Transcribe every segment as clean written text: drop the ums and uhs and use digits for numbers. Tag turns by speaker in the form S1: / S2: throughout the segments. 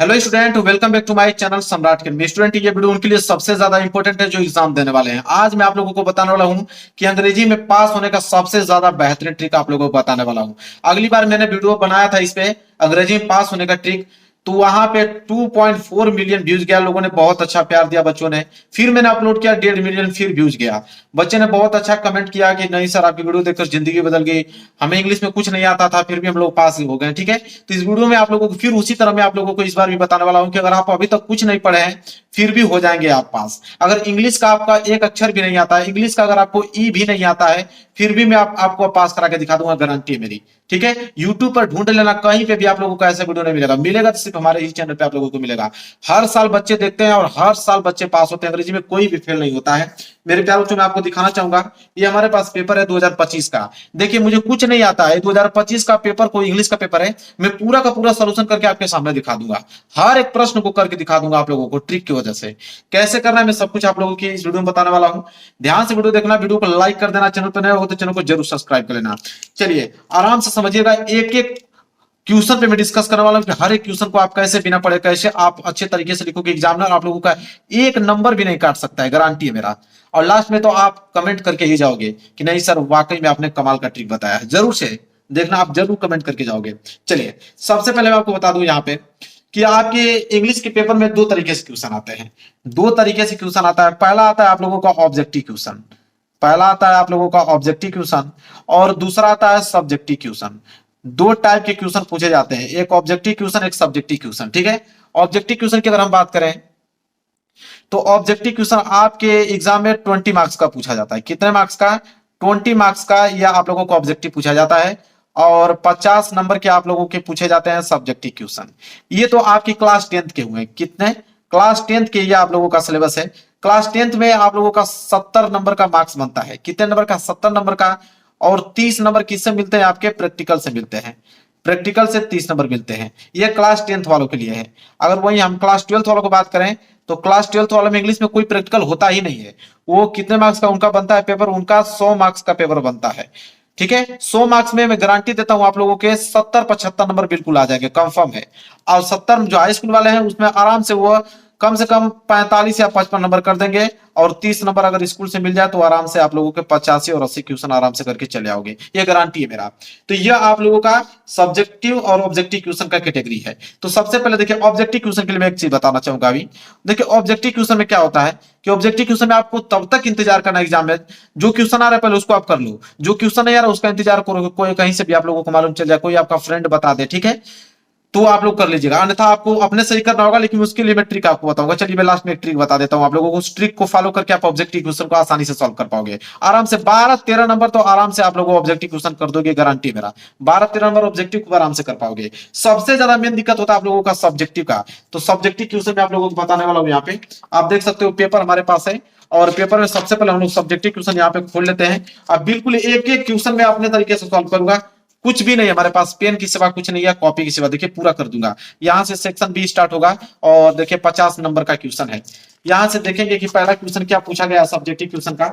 S1: Hello student, welcome back to my channel Samrat K. Student, ये video उनके लिए सबसे ज्यादा इंपॉर्टेंट है जो एग्जाम देने वाले हैं। आज मैं आप लोगों को बताने वाला हूं कि अंग्रेजी में पास होने का सबसे ज्यादा बेहतरीन ट्रिक आप लोगों को बताने वाला हूं। अगली बार मैंने वीडियो बनाया था इस पे अंग्रेजी में पास होने का ट्रिक, तो वहां पे 2.4 मिलियन व्यूज गया। लोगों ने बहुत अच्छा प्यार दिया बच्चों ने। फिर मैंने अपलोड किया 1.5 मिलियन फिर व्यूज गया। बच्चे ने बहुत अच्छा कमेंट किया कि नहीं सर, आपकी वीडियो देखकर जिंदगी बदल गई, हमें इंग्लिश में कुछ नहीं आता था फिर भी हम लोग पास हो गए। ठीक है, तो इस वीडियो में आप लोगों को फिर उसी तरह मैं आप लोगों को इस बार भी बताने वाला हूं कि अगर आप अभी तक कुछ नहीं पढ़े हैं फिर भी हो जाएंगे आप पास। अगर इंग्लिश का आपका एक अक्षर भी नहीं आता है, इंग्लिश का अगर आपको ई भी नहीं आता है, फिर भी मैं आपको पास करा के दिखा दूंगा, गारंटी है मेरी। ठीक है, यूट्यूब पर ढूंढ लेना, कहीं पे भी आप लोगों को ऐसा वीडियो नहीं मिलेगा। मिलेगा तो सिर्फ हमारे ही चैनल पे आप लोगों को मिलेगा। हर साल बच्चे देखते हैं और हर साल बच्चे पास होते हैं। अंग्रेजी में कोई भी फेल नहीं होता है। मेरे प्यारे बच्चों, मैं आपको दिखाना चाहूंगा, ये हमारे पास पेपर है 2025 का। देखिए, मुझे कुछ नहीं आता है, 2025 का पेपर कोई इंग्लिश का पेपर है। मैं पूरा का पूरा सोल्यूशन करके आपके सामने दिखा दूंगा। हर एक प्रश्न को करके दिखा दूंगा आप लोगों को ट्रिक की वजह से। कैसे करना है मैं सब कुछ आप लोगों की इस वीडियो में बताने वाला हूं। ध्यान से वीडियो देखना, वीडियो को लाइक कर देना, चैनल पर नए हो तो चैनल को जरूर सब्सक्राइब कर लेना। चलिए आराम से समझिएगा, एक एक क्वेश्चन पे मैं डिस्कस करने वाला हूं कि हर एक क्वेश्चन को आप कैसे बिना पढ़े, कैसे आप अच्छे तरीके से लिखोगे, एग्जामिनर आप लोगों का एक नंबर भी नहीं काट सकता है, गारंटी है मेरा। और लास्ट में तो आप कमेंट करके ही जाओगे कि नहीं सर, वाकई में आपने कमाल का ट्रिक बताया है। जरूर से देखना, आप जरूर कमेंट करके जाओगे। चलिए, सबसे पहले मैं आपको बता दूं यहाँ पे कि आपके इंग्लिश के पेपर में दो तरीके से क्वेश्चन आते हैं। दो तरीके से क्वेश्चन आता है। पहला आता है आप लोगों का ऑब्जेक्टिव क्वेश्चन, पहला आता है आप लोगों का ऑब्जेक्टिव क्वेश्चन, और दूसरा आता है सब्जेक्टिव क्वेश्चन। दो टाइप के क्वेश्चन पूछे जाते हैं, एक ऑब्जेक्टिव क्वेश्चन, एक सब्जेक्टिव क्वेश्चन। ठीक है, ऑब्जेक्टिव क्वेश्चन की अगर हम बात करें तो ऑब्जेक्टिव क्वेश्चन आपके एग्जाम में 20 मार्क्स का पूछा जाता है। कितने मार्क्स का? 20 मार्क्स का यह आप लोगों को ऑब्जेक्टिव पूछा जाता है। और 50 नंबर के आप लोगों के पूछे जाते हैं सब्जेक्टिव क्वेश्चन। ये तो आपकी क्लास 10th के हुए। कितने? क्लास 10th के ये आप लोगों का सिलेबस है। क्लास 10th में आप लोगों का 70 नंबर का मार्क्स बनता है। कितने नंबर का? 70 नंबर का। और 30 नंबर किससे मिलते हैं? आपके प्रैक्टिकल से मिलते हैं। प्रैक्टिकल से 30 नंबर मिलते हैं। ये क्लास 10th वालों के लिए है। अगर वही हम क्लास 12th वालों को बात करें तो क्लास 12th वालों में इंग्लिश में कोई प्रैक्टिकल होता ही नहीं है। वो कितने मार्क्स का उनका बनता है पेपर? उनका 100 मार्क्स का पेपर बनता है। ठीक है, 100 मार्क्स में मैं गारंटी देता हूं आप लोगों के 70-75 नंबर बिल्कुल आ जाएंगे, कंफर्म है। और 70 जो हाई स्कूल वाले हैं उसमें आराम से कम 45 या 55 नंबर कर देंगे। और 30 नंबर अगर स्कूल से मिल जाए तो आराम से आप लोगों के 85 और 80 क्वेश्चन आराम से करके चले आओगे, ये गारंटी है मेरा। तो यह आप लोगों का सब्जेक्टिव और ऑब्जेक्टिव क्वेश्चन का कैटेगरी है। तो सबसे पहले देखिए, ऑब्जेक्टिव क्वेश्चन के लिए मैं एक चीज बताना चाहूंगा अभी। देखिए, ऑब्जेक्टिव क्वेश्चन में क्या होता है कि ऑब्जेक्टिव क्वेश्चन में आपको तब तक इंतजार करना एग्जाम में, जो क्वेश्चन आ रहा है पहले उसको आप कर लो, जो क्वेश्चन नहीं आ रहा उसका इंतजार करो, कोई कहीं से भी आप लोगों को मालूम चल जाए, कोई आपका फ्रेंड बता दे। ठीक है, तो आप लोग कर लीजिएगा, अन्यथा आपको अपने से ही करना होगा। लेकिन उसके लिए मैं ट्रिक आपको बताऊंगा। चलिए, मैं लास्ट में एक ट्रिक बता देता हूं आप लोगों को। उस ट्रिक को फॉलो करके आप ऑब्जेक्टिव क्वेश्चन को आसानी से सॉल्व कर पाओगे आराम से। 12-13 नंबर तो आराम से आप लोग ऑब्जेक्टिव क्वेश्चन कर दोगे, गारंटी मेरा। 12-13 नंबर ऑब्जेक्टिव को आराम से कर पाओगे। सबसे ज्यादा मेन दिक्कत होता है आप लोगों का सब्जेक्टिव का। तो सब्जेक्टिव क्वेश्चन में आप लोगों को बताने वाला हूं। यहाँ पे आप देख सकते हो पेपर हमारे पास है, और पेपर में सबसे पहले हम लोग सब्जेक्टिव क्वेश्चन यहाँ पे खोल लेते हैं। अब बिल्कुल एक एक क्वेश्चन में अपने तरीके से सॉल्व करूंगा। कुछ भी नहीं हमारे पास, पेन की सिवा कुछ नहीं है, कॉपी की सिवा। देखिए, पूरा कर दूंगा। यहां से सेक्शन बी स्टार्ट होगा और देखिए 50 नंबर का क्वेश्चन है। यहां से देखेंगे कि पहला क्वेश्चन क्या पूछा गया सब्जेक्टिव क्वेश्चन का,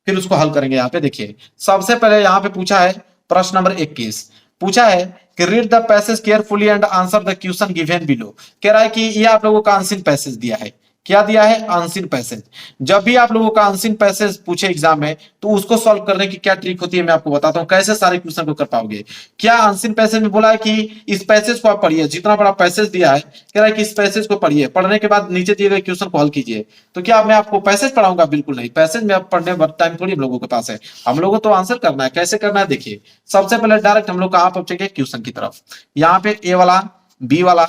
S1: फिर उसको हल करेंगे। यहाँ पे देखिए, सबसे पहले यहाँ पे पूछा है प्रश्न नंबर 21। पूछा है कि read the passage carefully and answer the question given below. कह रहा है कि ये आप लोगों का अनसीन पैसेज दिया है। क्या दिया है? Unseen passage. जब भी आप लोगों का अनसीन पैसेज पूछे एग्जाम में तो उसको सॉल्व करने की क्या ट्रिक होती है मैं आपको बताता हूं, कैसे सारे क्वेश्चन को कर पाओगे। क्या अनसीन पैसेज में बोला है कि इस पैसेज को आप पढ़िए, जितना बड़ा पैसेज दिया है कह रहा है कि इस पैसेज को पढ़िए, पढ़ने के बाद नीचे दिए गए क्वेश्चन को हल कीजिए। तो क्या मैं आपको पैसेज पढ़ाऊंगा? बिल्कुल नहीं। पैसेज में पढ़ने टाइम थोड़ी हम लोगों के पास है। हम लोगों को तो आंसर करना है। कैसे करना है देखिए, सबसे पहले डायरेक्ट हम लोग कहां पहुंचेंगे? क्वेश्चन की तरफ। यहाँ पे ए वाला, बी वाला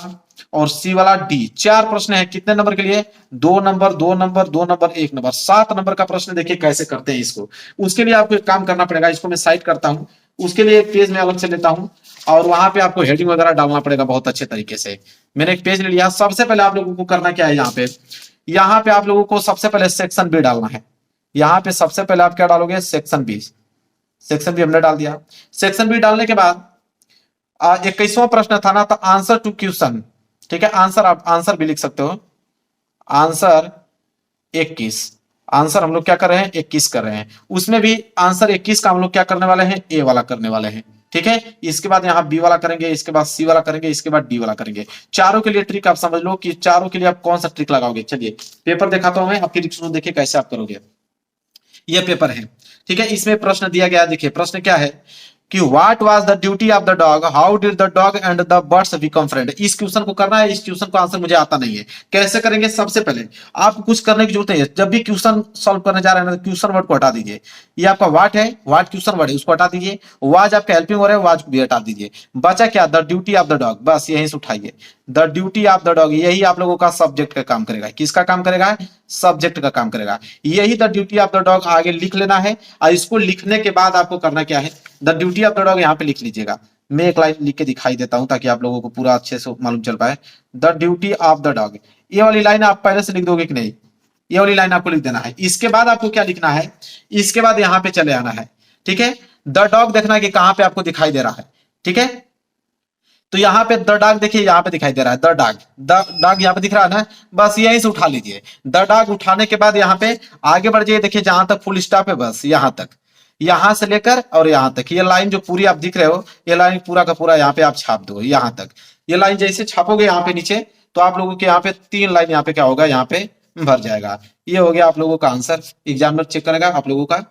S1: और सी वाला, डी, 4 प्रश्न है। कितने नंबर के लिए? 2 number, 2 number, 2 number, 1 number, 7 number का प्रश्न। देखिए कैसे करते हैं इसको। उसके लिए आपको एक काम करना पड़ेगा। इसको मैं साइड करता हूं, उसके लिए एक पेज में अलग से लेता हूं और वहां पे आपको हेडिंग वगैरह डालना पड़ेगा बहुत अच्छे तरीके से। मैंने एक पेज ले लिया। सबसे पहले आप लोगों को करना क्या है, यहाँ पे आप लोगों को सबसे पहले सेक्शन बी डालना है। यहाँ पे सबसे पहले आप क्या डालोगे? Section B. सेक्शन बी हमने डाल दिया। सेक्शन बी डालने के बाद 21वां प्रश्न था ना, तो आंसर टू क्वेश्चन। ठीक है, आंसर आप आंसर भी लिख सकते हो। आंसर 21। आंसर हम लोग क्या कर रहे हैं? 21 कर रहे हैं। उसमें भी आंसर 21 का हम लोग क्या करने वाले हैं? ए वाला करने वाले हैं। ठीक है। इसके बाद यहाँ बी वाला करेंगे, इसके बाद सी वाला करेंगे, इसके बाद डी वाला करेंगे। चारों के लिए ट्रिक आप समझ लो कि चारों के लिए आप कौन सा ट्रिक लगाओगे। चलिए पेपर दिखाता हूं मैं, आप फिर देखिए कैसे आप करोगे। ये पेपर है, ठीक है। इसमें प्रश्न दिया गया, देखिए प्रश्न क्या है कि what was the duty of the dog, how did the dog and the birds become friend. इस क्वेश्चन को करना है। इस क्वेश्चन को आंसर मुझे आता नहीं है, कैसे करेंगे। सबसे पहले आपको कुछ करने की जरूरत नहीं है। जब भी क्वेश्चन सॉल्व करने जा रहे हैं ना, क्वेश्चन वर्ड को हटा दीजिए। ये आपका व्हाट है, व्हाट क्वेश्चन वर्ड है, उसको हटा दीजिए। वाज आपका हेल्पिंग वर्ड है, वाज को भी हटा दीजिए। बचा क्या, the duty of the dog, बस यहीं से उठाइए। The duty of the dog, यही आप लोगों का सब्जेक्ट का काम करेगा। किसका काम करेगा, सब्जेक्ट का काम करेगा। यही the duty of the dog आगे लिख लेना है। और इसको लिखने के बाद आपको करना क्या है, the duty of the dog यहाँ पे लिख लीजिएगा। मैं एक लाइन लिख के दिखाई देता हूं ताकि आप लोगों को पूरा अच्छे से मालूम चल पाए। The duty of the dog, ये वाली लाइन आप पहले से लिख दोगे कि नहीं, ये वाली लाइन आपको लिख देना है। इसके बाद आपको क्या लिखना है, इसके बाद यहाँ पे चले आना है, ठीक है। द डॉग देखना है कि कहां पे आपको दिखाई दे रहा है, ठीक है। तो यहाँ पे द डॉग देखिए, यहाँ पे दिखाई दे रहा है द डॉग, द डॉग यहाँ पे दिख रहा है ना, बस यहीं से उठा लीजिए। द डॉग उठाने के बाद यहाँ पे आगे बढ़ जाइए। देखिए जहां तक फुल स्टॉप है, बस यहाँ तक, यहां से लेकर और यहाँ तक, ये लाइन जो पूरी आप दिख रहे हो, ये लाइन पूरा का पूरा यहाँ पे आप छाप दो यहाँ तक। ये लाइन जैसे छापोगे यहाँ पे नीचे, तो आप लोगों के यहाँ पे 3 लाइन यहाँ पे क्या होगा, यहाँ पे भर जाएगा। ये हो गया आप लोगों का आंसर। एग्जामिनर चेक करेगा, आप लोगों का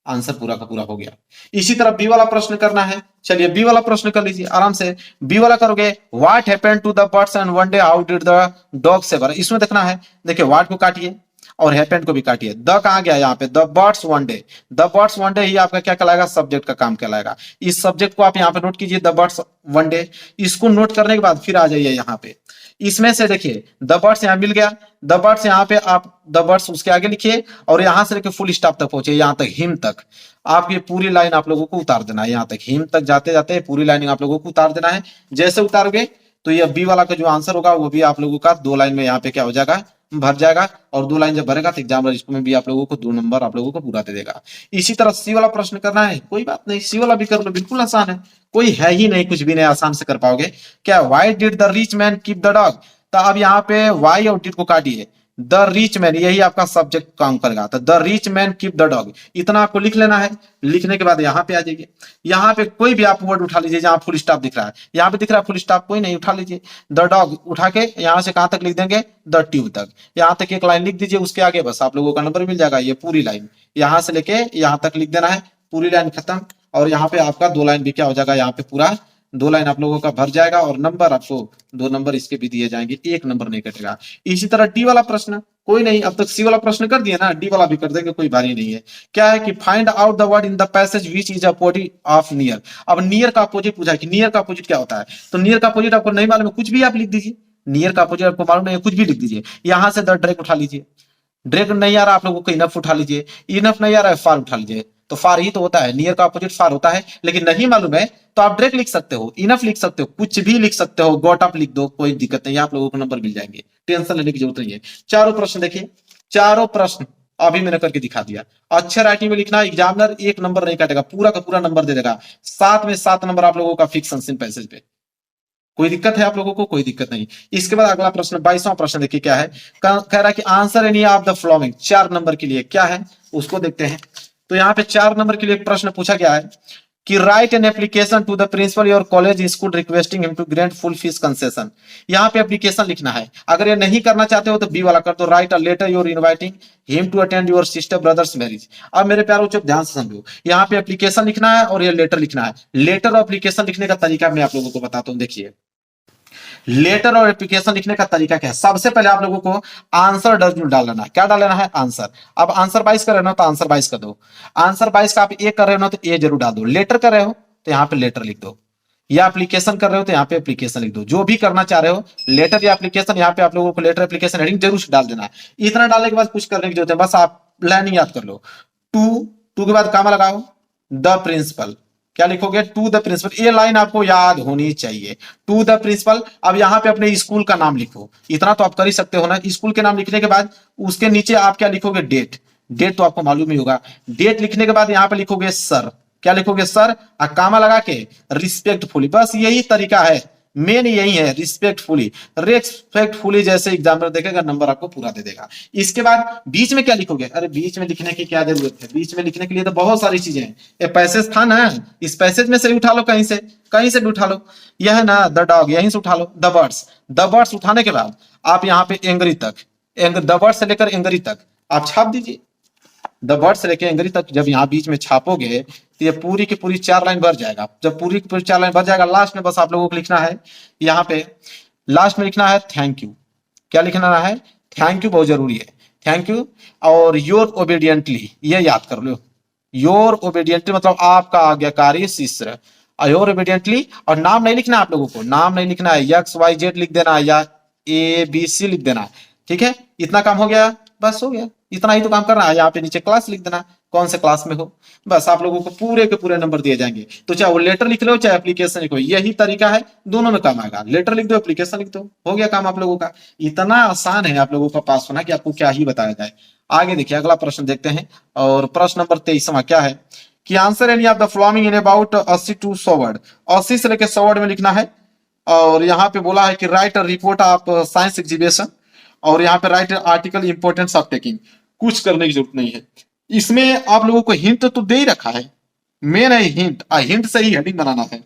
S1: आंसर पूरा का पूरा हो गया। इसी तरह बी वाला प्रश्न करना है। चलिए बी वाला प्रश्न कर लीजिए आराम से। बी वाला करोगे, what happened to the birds and one day how did the dog save her. इसमें देखना है, देखिए व्हाट को काटिए और हैपेंड को भी काटिए। द कहां गया, यहाँ पे the birds one day. The birds one day ही आपका क्या कहलाएगा, सब्जेक्ट का काम कहलाएगा। इस सब्जेक्ट को आप यहाँ पे नोट कीजिए, द बर्ड्स वन डे। इसको नोट करने के बाद फिर आ जाइए यहाँ पे। इसमें से देखिए द बर्ड्स यहाँ मिल गया, द बर्ड्स यहाँ पे आप द बर्ड्स उसके आगे लिखिए और यहां से लेके फुल स्टॉप तक पहुंचे, यहाँ तक हिम तक। आप ये पूरी लाइन आप लोगों को उतार देना है, यहाँ तक हिम तक जाते जाते पूरी लाइन आप लोगों को उतार देना है। जैसे उतारोगे तो ये बी वाला का जो आंसर होगा वो भी आप लोगों का 2 लाइन में यहाँ पे क्या हो जाएगा, भर जाएगा। और 2 लाइन जब भरेगा तो एग्जामिनर इसमें भी आप लोगों को 2 नंबर आप लोगों को पूरा दे देगा। इसी तरह सी वाला प्रश्न करना है, कोई बात नहीं, सी वाला भी कर लो, बिल्कुल आसान है। कोई है ही नहीं, कुछ भी नहीं, आसान से कर पाओगे। क्या, why did the rich man keep the dog. तो अब यहाँ पे वाई और डिड को काटिए। द रिच मैन, यही आपका सब्जेक्ट काम करेगा। तो the rich man keep the dog, इतना आपको लिख लेना है। लिखने के बाद यहाँ पे आ जाइए। यहाँ पे कोई भी आप वर्ड उठा लीजिए जहां फुल स्टॉप दिख रहा है। यहाँ पे दिख रहा है फुल स्टॉप, कोई नहीं, उठा लीजिए। द डॉग उठा के यहाँ से कहां तक लिख देंगे, द ट्यूब तक। यहाँ तक एक लाइन लिख दीजिए, उसके आगे बस आप लोगों का नंबर मिल जाएगा। ये पूरी लाइन यहाँ से लेके यहाँ तक लिख देना है, पूरी लाइन खत्म। और यहाँ पे आपका 2 लाइन भी क्या हो जाएगा, यहाँ पे पूरा 2 लाइन आप लोगों का भर जाएगा। और नंबर आपको 2 नंबर इसके भी दिए जाएंगे, 1 नंबर नहीं कटेगा। इसी तरह डी वाला प्रश्न, कोई नहीं, अब तक सी वाला प्रश्न कर दिया ना, डी वाला भी कर देंगे, कोई भारी नहीं है। क्या है कि find out the word in the passage which is opposite of near. अब नियर का अपोजिट पूछा है कि नियर का अपोजिट क्या होता है। तो नियर का अपोजिट आपको नहीं मालूम है, कुछ भी आप लिख दीजिए। नियर का अपोजिट आपको मालूम नहीं है, कुछ भी लिख दीजिए। यहां से द ड्रैग उठा लीजिए। ड्रैग नहीं आ रहा आप लोगों को, इनफ उठा लीजिए। इनफ नहीं आ रहा है, फार उठा लीजिए। तो फार ही तो होता है, नियर का अपोजिट फार होता है। लेकिन नहीं मालूम है तो आप ड्रैग लिख सकते हो, इनफ लिख सकते हो, कुछ भी लिख सकते हो, गॉट अप लिख दो, कोई दिक्कत नहीं है, आप लोगों को नंबर मिल जाएंगे, टेंशन लेने की जरूरत नहीं है। चारों प्रश्न देखिए, चारों प्रश्न अभी मैंने करके दिखा दिया। अच्छे राइटिंग में लिखना, एग्जामिनर 1 नंबर नहीं काटेगा, पूरा का पूरा नंबर दे देगा। 7 में 7 नंबर आप लोगों का फिक्स सिंपल पैसेज पे। कोई दिक्कत है आप लोगों को, कोई दिक्कत नहीं। इसके बाद अगला प्रश्न 22वां प्रश्न देखिए क्या है। कह रहा है कि answer any of the following, 4 number के लिए क्या है उसको देखते हैं। तो यहाँ पे 4 नंबर के लिए प्रश्न पूछा गया है कि write an application to the principal your college school requesting him to grant full fees concession. यहाँ पे एप्लीकेशन लिखना है। अगर ये नहीं करना चाहते हो तो बी वाला कर दो, write a letter your inviting him to attend your sister brother's marriage. अब मेरे प्यारों चुप ध्यान से समझो, यहाँ पे एप्लीकेशन लिखना है और ये लेटर लिखना है। लेटर और एप्लीकेशन लिखने का तरीका मैं आप लोगों को बताता हूँ। देखिए लेटर और एप्लीकेशन लिखने का तरीका क्या है। सबसे पहले आप लोगों को आंसर डाल लेना है। क्या डाल लेना है, आंसर। अब आंसर 22 कर रहे हो ना तो आंसर 22 कर दो। आंसर 22 का आप ए कर रहे हो ना तो ए जरूर डाल दो। लेटर कर रहे हो तो यहाँ पे लेटर लिख दो, या एप्लीकेशन कर रहे हो तो यहाँ पे एप्लीकेशन लिख दो। जो भी करना चाह रहे हो, लेटर या एप्लीकेशन, यहाँ पे आप लोगों को लेटर एप्लीकेशन हेडिंग जरूर डाल देना है। इतना डालने के बाद कुछ करने की जरूरत है, बस आप लाइन याद कर लो। टू के बाद कामा लगाओ, द प्रिंसिपल। क्या लिखोगे, टू द प्रिंसिपल। ये लाइन आपको याद होनी चाहिए, टू द प्रिंसिपल। अब यहाँ पे अपने स्कूल का नाम लिखो, इतना तो आप कर ही सकते हो ना। स्कूल के नाम लिखने के बाद उसके नीचे आप क्या लिखोगे, डेट। डेट तो आपको मालूम ही होगा। डेट लिखने के बाद यहाँ पे लिखोगे सर। क्या लिखोगे, सर। कामा लगा के रिस्पेक्टफुली। बस यही तरीका है, मेन यही है, रिस्पेक्टफुली। रिस्पेक्टफुली जैसे एग्जामिनर देखेगा नंबर आपको पूरा दे देगा। इसके बाद बीच में क्या लिखोगे? अरे बीच में लिखने की क्या जरूरत है? बीच में लिखने के लिए तो बहुत सारी चीजें हैं। ये पैसेज था ना, इस पैसेज में से उठा लो, कहीं से भी उठा लो। यह है ना द डॉग, यहीं से उठा लो। द बर्ड्स उठाने के बाद आप यहाँ पे एंग्री तक, द बर्ड से लेकर एंग्री तक आप छाप दीजिए। द बर्ड से लेकर एंग्री तक जब यहाँ बीच में छापोगे तो ये पूरी की पूरी 4 लाइन भर जाएगा। जब पूरी की पूरी 4 लाइन भर जाएगा, लास्ट में बस आप लोगों को लिखना है, यहाँ पे लास्ट में लिखना है थैंक यू। क्या लिखना है? थैंक यू, बहुत जरूरी है, थैंक यू। और योर ओबीडियंटली, ये याद कर लो। योर ओबीडियंटली मतलब आपका आज्ञाकारी शिष्य। योर ओबीडियंटली, और नाम नहीं लिखना है आप लोगों को, नाम नहीं लिखना है, XYZ लिख देना या ABC लिख देना। ठीक है, इतना काम हो गया, बस हो गया, इतना ही तो काम करना है। यहाँ पे नीचे क्लास लिख देना, कौन से क्लास में हो, बस आप लोगों को पूरे के पूरे नंबर दिए जाएंगे। तो चाहे वो लेटर लिख लो चाहे एप्लीकेशन लिखो, यही तरीका है, दोनों में काम आएगा। लेटर लिख दो, एप्लीकेशन लिख दो, हो गया काम आप लोगों का। इतना आसान है आप लोगों का पास होना कि आपको क्या ही बताया जाए। आगे देखिए, अगला प्रश्न देखते हैं। और प्रश्न नंबर 23वां क्या है कि answer any of the following in about 80 to 100 word. 80 से लेकर 100 वर्ड में लिखना है। और यहाँ पे बोला है कि right a report of science exhibition, और यहाँ पे right article importance of taking. कुछ करने की जरूरत नहीं है इसमें, आप लोगों को हिंट तो दे ही रखा है, मेन है हिंट, हिंट से ही हेडिंग बनाना है।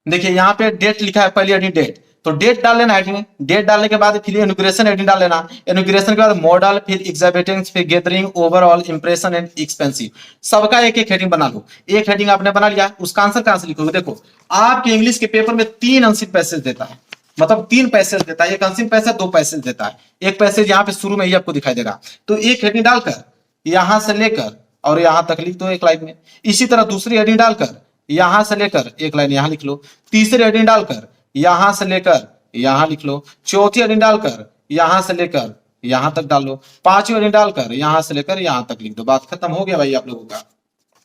S1: देखिए यहाँ पे डेट लिखा है, पहली हेडिंग डेट, तो डेट डाल लेना हेडिंग। डेट डालने के बाद फिर इनॉग्रेशन हेडिंग डाल लेना। इनॉग्रेशन के बाद मॉडल, फिर एग्जिबिटिंग, फिर gathering, overall impression and expensive. सबका एक एक हेडिंग बना लो। एक हेडिंग आपने बना लिया, उसका आंसर कहां से लिखोगे? देखो आपके इंग्लिश के पेपर में 3 अनसिन पैसेज देता है, मतलब 3 पैसेज देता है। एक अनसिन पैसेज, 2 पैसेज देता है। एक पैसेज यहाँ पे शुरू में ही आपको दिखाई देगा, तो एक हेडिंग डालकर यहां से लेकर और यहां तक लिख दो एक लाइन में। इसी तरह दूसरी हेडिंग डालकर यहां से लेकर एक लाइन यहां लिख लो। तीसरी हेडिंग डालकर यहां से लेकर यहां लिख लो। चौथी हेडिंग डालकर यहां से लेकर यहां तक डाल लो। 5वीं हेडिंग डालकर यहां से लेकर यहां तक लिख दो। बात खत्म, हो गया भाई आप लोगों का।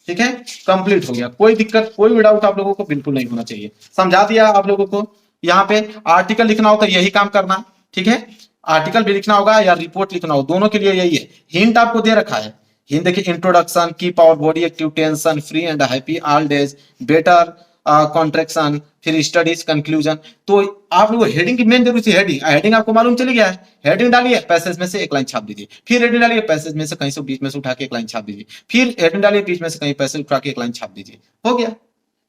S1: ठीक है, कंप्लीट हो गया। कोई दिक्कत, कोई भी डाउट आप लोगों को बिल्कुल नहीं होना चाहिए। समझा दिया आप लोगों को। यहाँ पे आर्टिकल लिखना हो तो यही काम करना। ठीक है, आर्टिकल भी लिखना होगा या रिपोर्ट लिखना हो, दोनों के लिए यही है। हिंट आपको दे रखा है। हिंट देखिए, introduction, keep our body active, tension free and happy all days, better contraction, फिर स्टडीज, कंक्लूजन। तो आप लोग हेडिंग की मेन जरूरत है। हेडिंग आपको मालूम चली गया है। हेडिंग डालिए, पैसेज में से एक लाइन छाप दीजिए। फिर हेडिंग डालिए, पैसेज में से कहीं से बीच में से उठा के एक लाइन छाप दीजिए। फिर हेडिंग डालिए, बीच में से कहीं पैसेज उठा के एक लाइन छाप दीजिए। हो गया।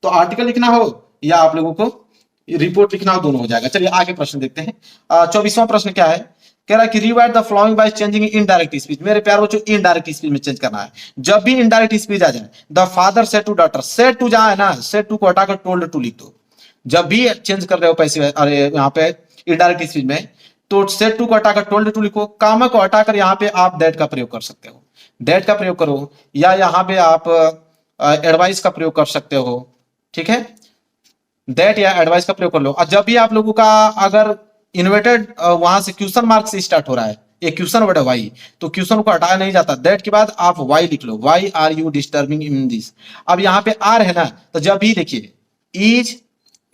S1: तो आर्टिकल लिखना हो या आप लोगों को रिपोर्ट लिखना हो, दोनों हो जाएगा। चलिए आगे प्रश्न देखते हैं। 24वां प्रश्न क्या है? कह रहा है कि rewrite the flowing by changing indirect speech. मेरे प्यार बच्चों, इनडायरेक्ट स्पीच में चेंज करना है। जब भी इनडायरेक्ट स्पीच आ जाए, the father said to daughter, said to जहां है ना, सेड टू को हटाकर टोल्ड टू लिख दो। जब भी चेंज कर रहे हो पैसे, अरे यहाँ पे इनडायरेक्ट स्पीच में, तो सेड टू को हटाकर टोल्ड टू लिखो। कामा को हटाकर यहाँ पे आप दैट का प्रयोग कर सकते हो, दैट का प्रयोग करो, या यहाँ पे आप एडवाइस का प्रयोग कर सकते हो। ठीक है, दैट या एडवाइस का प्रयोग कर लो। और जब भी आप लोगों का अगर इन्वर्टेड वहां से क्वेश्चन मार्क से स्टार्ट हो रहा है, एक क्वेश्चन वर्ड है वाई, तो क्वेश्चन को हटाया नहीं जाता। दैट के बाद आप वाई लिख लो, why are you disturbing in this. अब यहाँ पे आर है ना, तो जब भी देखिए इज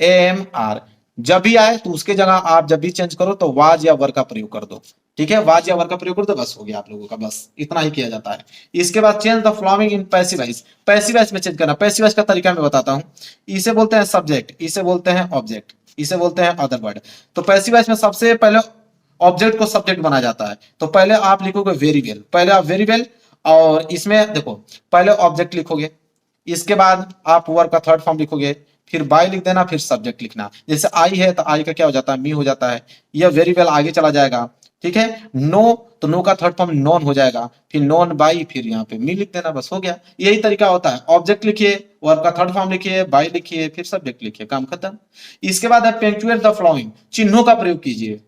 S1: एम आर, जब भी आए तो उसके जगह आप जब भी चेंज करो तो वाज या वर का प्रयोग कर दो। ठीक है, वाज या वर का प्रयोग कर दो, बस हो गया आप लोगों का। बस इतना ही किया जाता है। इसके बाद change the following in passive voice. Passive voice में चेंज करना। पैसिव वॉइस का तरीका मैं बताता हूं। इसे बोलते हैं सब्जेक्ट, इसे बोलते हैं ऑब्जेक्ट, इसे बोलते हैं अदर वर्ड। तो पैसिव वॉइस में सबसे पहले ऑब्जेक्ट को सब्जेक्ट बना जाता है। तो पहले आप लिखोगे वेरी वेल, पहले आप वेरी वेल, और इसमें देखो पहले ऑब्जेक्ट लिखोगे, इसके बाद आप वर्ब का थर्ड फॉर्म लिखोगे, फिर बाय लिख देना, फिर सब्जेक्ट लिखना। जैसे आई है तो आई का क्या हो जाता है? मी हो जाता है। यह वेरी वेल आगे चला जाएगा। ठीक है, नो तो नो का थर्ड फॉर्म नॉन हो जाएगा, फिर नॉन बाई, फिर यहाँ पे मी लिख देना, बस हो गया। यही तरीका होता है। ऑब्जेक्ट लिखिए, वर्ब का थर्ड फॉर्म लिखिए, बाई लिखिए, फिर सब्जेक्ट लिखिए, काम खत्म। इसके बाद आप पंक्चुएट द फॉलोइंग, चिन्हों का प्रयोग कीजिए।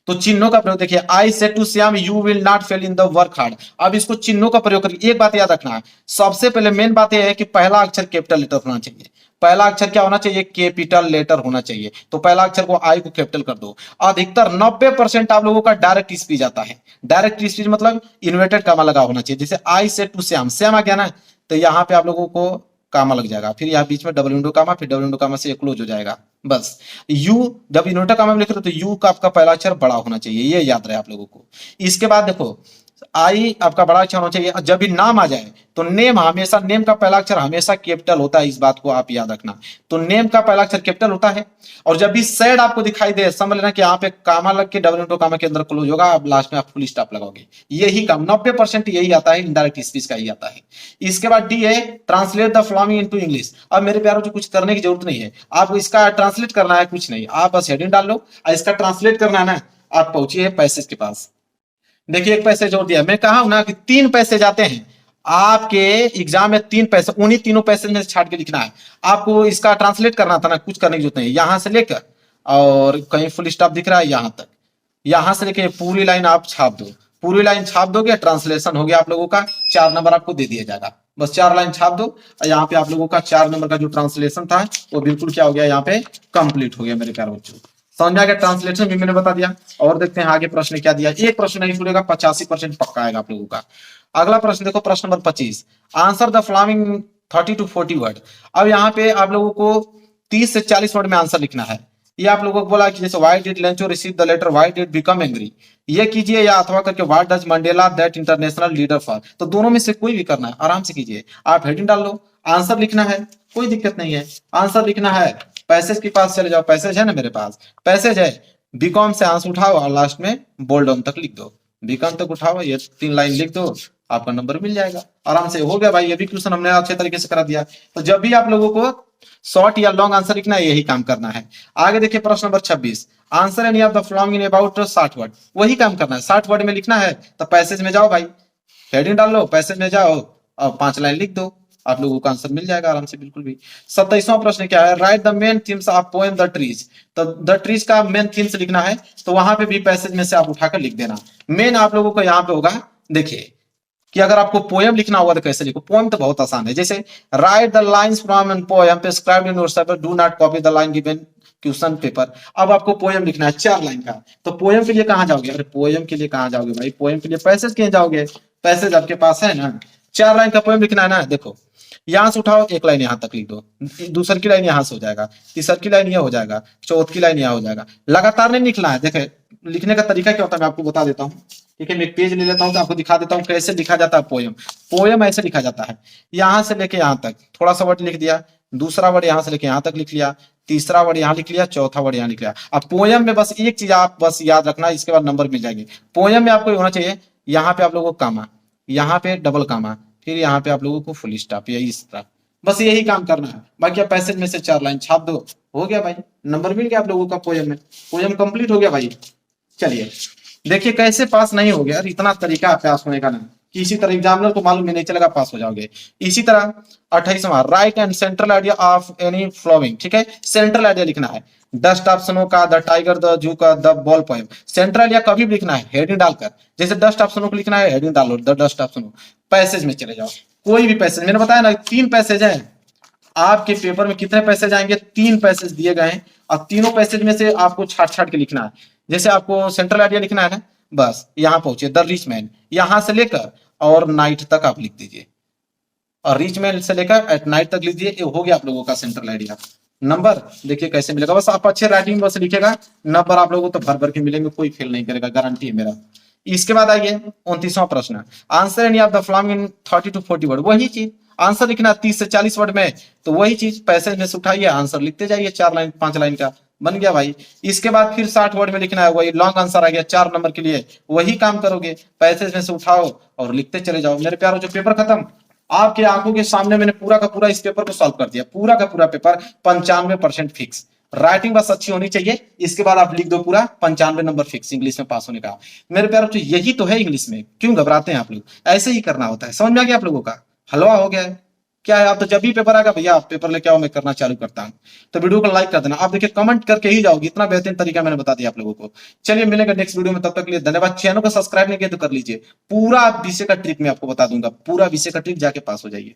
S1: तो चिन्हों का प्रयोग देखिए, I said to Shyam you will not fail in the work hard. अब इसको चिन्हों का प्रयोग करके एक बात याद रखना है। सबसे पहले मेन बात यह है कि पहला अक्षर कैपिटल लेटर होना चाहिए। पहला अक्षर क्या होना चाहिए? कैपिटल लेटर होना चाहिए। तो पहला अक्षर को आई को कैपिटल कर दो। अधिकतर 90% आप लोगों का डायरेक्ट स्पीच आता है। डायरेक्ट स्पीच मतलब इन्वर्टेड कामा लगा होना चाहिए। जैसे I said to Shyam, Shyam आ गया ना, तो यहाँ पे आप लोगों को कामा लग जाएगा, फिर यहाँ बीच में डबल विंडो कामा, फिर डबल विंडो कामा से क्लोज हो जाएगा। बस यू जब इन्वर्टेड कामा में लिख रहे हो तो यू का आपका पहला अक्षर बड़ा होना चाहिए, ये याद रहे आप लोगों को। इसके बाद देखो आई आपका बड़ा अक्षर होना चाहिए। जब भी नाम आ जाए तो नेम हमेशा, नेम का पहला अक्षर हमेशा कैपिटल होता है, इस बात को आप याद रखना। तो नेम का पहला अक्षर कैपिटल होता है। और जब भी सैड आपको दिखाई दे, समझ लेना कि यहाँ पे कामा लग के डबल इंटू कामा के अंदर क्लोज होगा, आप लास्ट में आप फुल स्टॉप लगाओगे। यही काम 90% यही आता है, इनडायरेक्ट स्पीच का ही आता है। इसके बाद डी है translate the following into English. अब मेरे प्यारों जो कुछ करने की जरूरत नहीं है, आपको इसका ट्रांसलेट करना है कुछ नहीं, आप बस हेडिंग डाल लो और इसका ट्रांसलेट करना है ना। आप पहुंचिए पैसेज के पास। देखिए एक पैसेज जोड़ दिया, मैं कहा हूं ना कि 3 पैसेज आते हैं आपके एग्जाम में, 3 पैसे, उन्हीं तीनों पैसेज में से छाट के लिखना है। आपको इसका ट्रांसलेट करना था ना, कुछ करने की जरूरत नहीं, यहां से लेकर और कहीं फुल स्टॉप दिख रहा है यहां तक, यहां से लेकर पूरी लाइन आप छाप दो। पूरी लाइन छाप दोगे, ट्रांसलेशन हो गया आप लोगों का, 4 नंबर आपको दे दिया जाएगा। बस 4 लाइन छाप दो और यहाँ पे आप लोगों का 4 नंबर का जो ट्रांसलेशन था वो बिल्कुल क्या हो गया, यहाँ पे कंप्लीट हो गया मेरे प्यारे बच्चों। समझ में आ गया, ट्रांसलेशन भी मैंने बता दिया। और देखते हैं आगे प्रश्न क्या दिया। एक प्रश्न नहीं छूटेगा, 85% पक्का आएगा आप लोगों का। अगला प्रश्न देखो, प्रश्न number 25, answer the following 30 to 40 word. अब यहाँ पे आप लोगों को 30 से 40 वर्ड में आंसर लिखना है। ये आप लोगों को बोला कि जैसे why did Lencho receive the letter, why did become angry, ये कीजिए, या अथवा करके what does Mandela that international leader for. तो दोनों में से कोई भी करना है, आराम से कीजिए। आप हेडिंग डाल लो, आंसर लिखना है, कोई दिक्कत नहीं है, आंसर लिखना है। पैसेज के पास चले जाओ, पैसेज है ना मेरे पास, पैसेज है, बीकॉम से आंसर उठाओ और लास्ट में बोल्ड ऑन तक लिख दो। बीकॉम तक उठाओ, ये 3 लाइन लिख दो, आपका नंबर मिल जाएगा। आराम से हो गया भाई, ये भी क्वेश्चन हमने अच्छे तरीके से करा दिया। तो जब भी आप लोगों को शॉर्ट या लॉन्ग आंसर लिखना है, यही काम करना है। आगे देखिए प्रश्न number 26, answer any of the following in about 60 word. वही काम करना है, 60 वर्ड में लिखना है। तो पैसेज में जाओ भाई, हेडिंग डाल लो, पैसेज में जाओ और 5 लाइन लिख दो, आप लोगों का आंसर मिल जाएगा आराम से बिल्कुल भी। 27वां प्रश्न क्या है, right the main themes of poem the trees. तो द ट्रीज का मेन थीम्स लिखना है, तो वहां पे भी पैसेज में से आप उठाकर लिख देना। मेन आप लोगों को यहाँ पे होगा, देखिए कि अगर आपको पोएम लिखना होगा तो कैसे लिखो। पोएम तो बहुत आसान है, जैसे write the lines from an poem prescribed in your paper, do not copy the line given question paper. अब आपको पोएम लिखना है 4 लाइन का, तो पोएम के लिए कहां जाओगे, अरे पोएम के लिए कहां जाओगे भाई, पोएम के लिए पैसेज के जाओगे, पैसेज आपके पास है ना। 4 लाइन का पोएम लिखना है ना, देखो यहां से उठाओ, 1 लाइन यहां तक लिख दो, दूसर की लाइन यहां से हो जाएगा, तीसर की लाइन यह हो जाएगा, चौथ की लाइन यह हो जाएगा। लगातार नहीं लिखना है। देखे लिखने का तरीका क्या होता है, मैं आपको बता देता हूँ। ठीक है, मैं एक पेज ले लेता हूँ तो आपको दिखा देता हूँ कैसे लिखा जाता है पोएम। पोएम ऐसे लिखा जाता है, यहां से लेके यहां तक थोड़ा सा वर्ड लिख दिया, दूसरा वर्ड यहां से लेके यहां तक लिख लिया, तीसरा वर्ड यहां लिख लिया, चौथा वर्ड यहां लिख लिया। अब पोएम में बस एक चीज आप बस याद रखना, इसके बाद नंबर मिल जाएंगे। पोएम में आपको होना चाहिए, यहाँ पे आप लोगों को कामा, यहाँ पे डबल कामा, फिर यहाँ पे आप लोगों को फुल स्टॉप, या इस तरह, बस यही काम करना है। बाकी आप पैसेज में से 4 लाइन छाप दो, हो गया भाई, नंबर मिल गया आप लोगों का पोएम में, पोएम कंप्लीट हो गया भाई। चलिए देखिए कैसे पास नहीं हो गया, इतना तरीका पास होने का ना, कि इसी तरह एग्जामिनर को मालूम नहीं चलेगा, पास हो जाओगे। इसी तरह 28वां, write and central idea of any flowing. ठीक है, सेंट्रल आइडिया लिखना है, डस्ट ऑफ स्नो का, द टाइगर, द जू का, the ball poem. Central idea कभी भी लिखना है हेडिंग डालकर, जैसे डस्ट ऑफ स्नो को लिखना है, हेडिंग डालो the dust of snow. Passage में चले जाओ, कोई भी पैसेज, मैंने बताया ना 3 पैसेज है आपके पेपर में। कितने पैसेज आएंगे, 3 पैसेज दिए गए हैं, और तीनों पैसेज में से आपको छाट छाट के लिखना है। जैसे आपको सेंट्रल आइडिया लिखना है ना, बस यहां पहुंचे द रिच मैन, यहां से लेकर और नाइट तक आप लिख दीजिए, और रिच मैन से लेकर एट नाइट तक लिख दीजिए, हो गया आप लोगों का सेंट्रल आइडिया। नंबर देखिए कैसे मिलेगा, बस आप अच्छे राइटिंग बस लिखेगा, नंबर आप लोगों को तो भर भर के मिलेंगे, कोई फेल नहीं करेगा, गारंटी है मेरा। इसके बाद आइए 29वां प्रश्न, answer any of the following in 30 to 40 word. वही चीज आंसर लिखना 30 से 40 वर्ड में, तो वही चीज पैसेज में से उठाइए, आंसर लिखते जाइए, 4 लाइन 5 लाइन का बन गया भाई। इसके बाद फिर 60 वर्ड में लिखना है, वही लॉन्ग आंसर आ गया 4 नंबर के लिए, वही काम करोगे, पैसेज में से उठाओ और लिखते चले जाओ। मेरे प्यारों जो पेपर खत्म, आपके आंखों के सामने मैंने पूरा का पूरा इस पेपर को सॉल्व कर दिया, पूरा का पूरा पेपर 95% फिक्स। राइटिंग बस अच्छी होनी चाहिए, इसके बाद आप लिख दो पूरा 95 नंबर फिक्स इंग्लिश में पास होने का। मेरे प्यारों तो यही तो है इंग्लिश में, क्यों घबराते हैं आप लोग, ऐसे ही करना होता है। समझ में आ गया आप लोगों का, हलवा हो गया है क्या है। आप तो जब भी पेपर आएगा भैया आप पेपर लेके आओ, मैं करना चालू करता हूं। तो वीडियो को लाइक कर देना, आप देखिए कमेंट करके ही जाओगे, इतना बेहतरीन तरीका मैंने बता दिया आप लोगों को। चलिए मिलेंगे नेक्स्ट वीडियो में, तब तक के लिए धन्यवाद। चैनल को सब्सक्राइब नहीं किया तो कर लीजिए, पूरा विषय का ट्रिक मैं आपको बता दूंगा, पूरा विषय का ट्रिक, जाके पास हो जाइए।